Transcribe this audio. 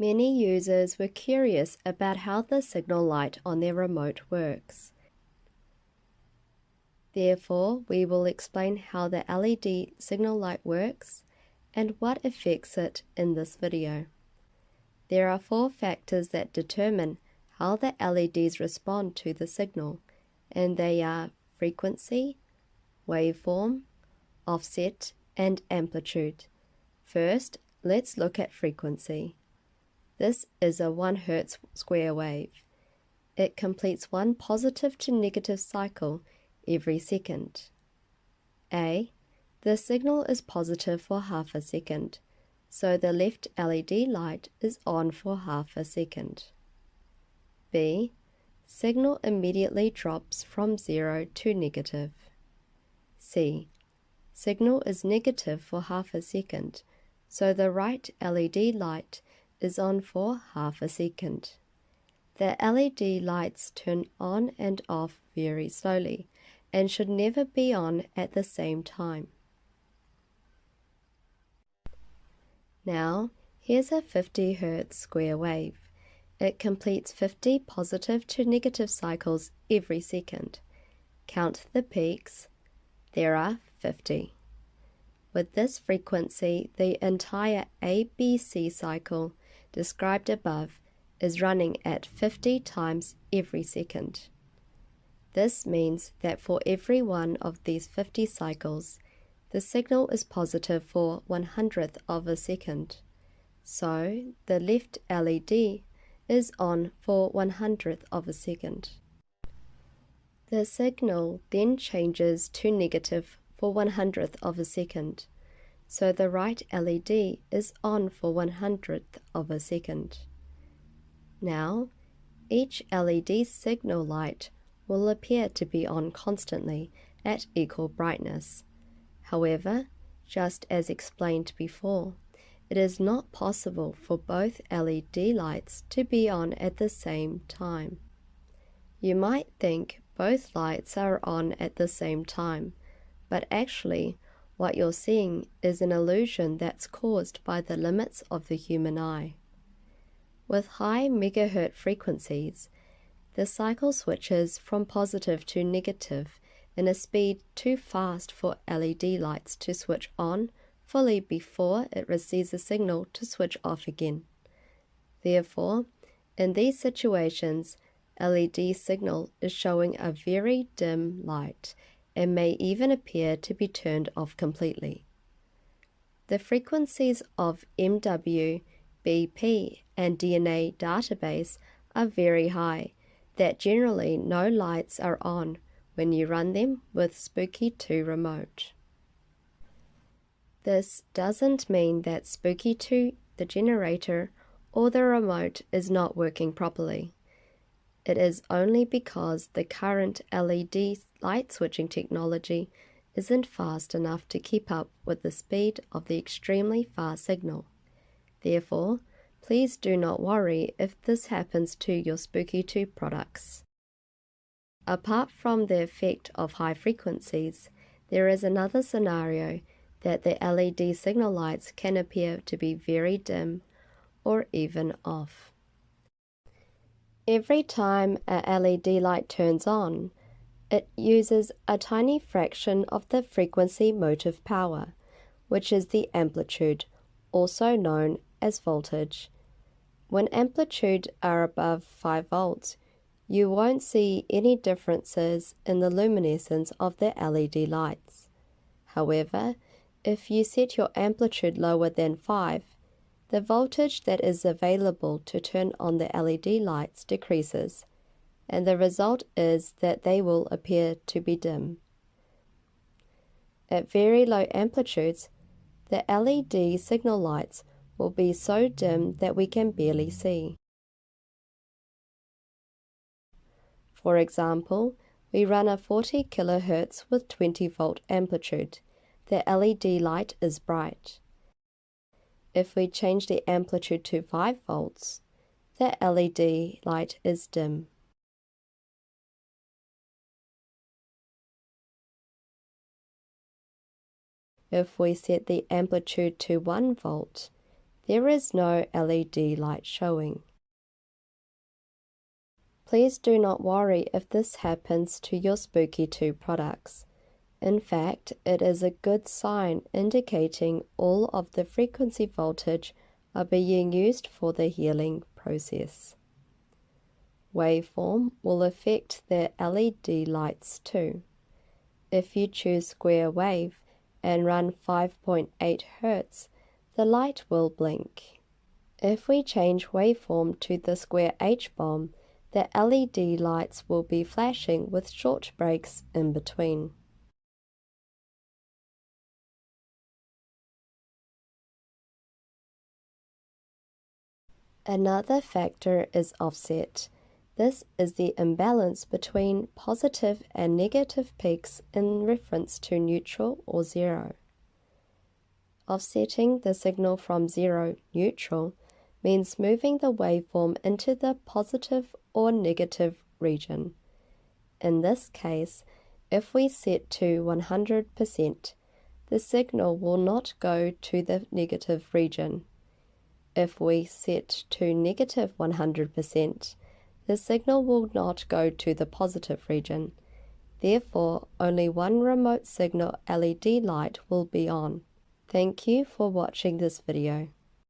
Many users were curious about how the signal light on their remote works. Therefore, we will explain how the LED signal light works and what affects it in this video. There are 4 factors that determine how the LEDs respond to the signal, and they are frequency, waveform, offset, and amplitude. First, let's look at frequency. This is a 1 Hz square wave. It completes 1 positive to negative cycle every second. A. The signal is positive for half a second, so the left LED light is on for half a second. B. Signal immediately drops from 0 to negative. C. Signal is negative for half a second, so the right LED light is on for half a second. The LED lights turn on and off very slowly and should never be on at the same time. Now, here's a 50 Hz square wave. It completes 50 positive to negative cycles every second. Count the peaks. There are 50. With this frequency, the entire ABC cycle described above is running at 50 times every second. This means that for every one of these 50 cycles, the signal is positive for 1/100th of a second. So the left LED is on for 1/100th of a second. The signal then changes to negative for 1/100th of a second, so the right LED is on for 1/100th of a second. Now, each LED signal light will appear to be on constantly at equal brightness. However, just as explained before, it is not possible for both LED lights to be on at the same time. You might think both lights are on at the same time, but actually what you're seeing is an illusion that's caused by the limits of the human eye. With high megahertz frequencies, the cycle switches from positive to negative in a speed too fast for LED lights to switch on fully before it receives a signal to switch off again. Therefore, in these situations, LED signal is showing a very dim light and may even appear to be turned off completely. The frequencies of MW, BP, and DNA database are very high, that generally no lights are on when you run them with Spooky 2 remote. This doesn't mean that Spooky 2, the generator, or the remote is not working properly. It is only because the current LED light switching technology isn't fast enough to keep up with the speed of the extremely fast signal. Therefore, please do not worry if this happens to your Spooky 2 products. Apart from the effect of high frequencies, there is another scenario that the LED signal lights can appear to be very dim or even off. Every time a LED light turns on, it uses a tiny fraction of the frequency motive power, which is the amplitude, also known as voltage. When amplitude are above 5 volts, you won't see any differences in the luminescence of the LED lights. However, if you set your amplitude lower than 5, the voltage that is available to turn on the LED lights decreases, and the result is that they will appear to be dim. At very low amplitudes, the LED signal lights will be so dim that we can barely see. For example, we run a 40 kHz with 20 volt amplitude. The LED light is bright. If we change the amplitude to 5 volts, the LED light is dim. If we set the amplitude to 1 volt, There is no LED light showing. Please do not worry if this happens to your Spooky 2 products. In fact, it is a good sign indicating all of the frequency voltage are being used for the healing process. Waveform will affect the LED lights too. If you choose square wave and run 5.8 Hz, the light will blink. If we change waveform to the square H-bomb, the LED lights will be flashing with short breaks in between. Another factor is offset. This is the imbalance between positive and negative peaks in reference to neutral or zero. Offsetting the signal from zero, neutral, means moving the waveform into the positive or negative region. In this case, if we set to 100%, the signal will not go to the negative region. If we set to negative 100%, the signal will not go to the positive region. Therefore, only one remote signal LED light will be on. Thank you for watching this video.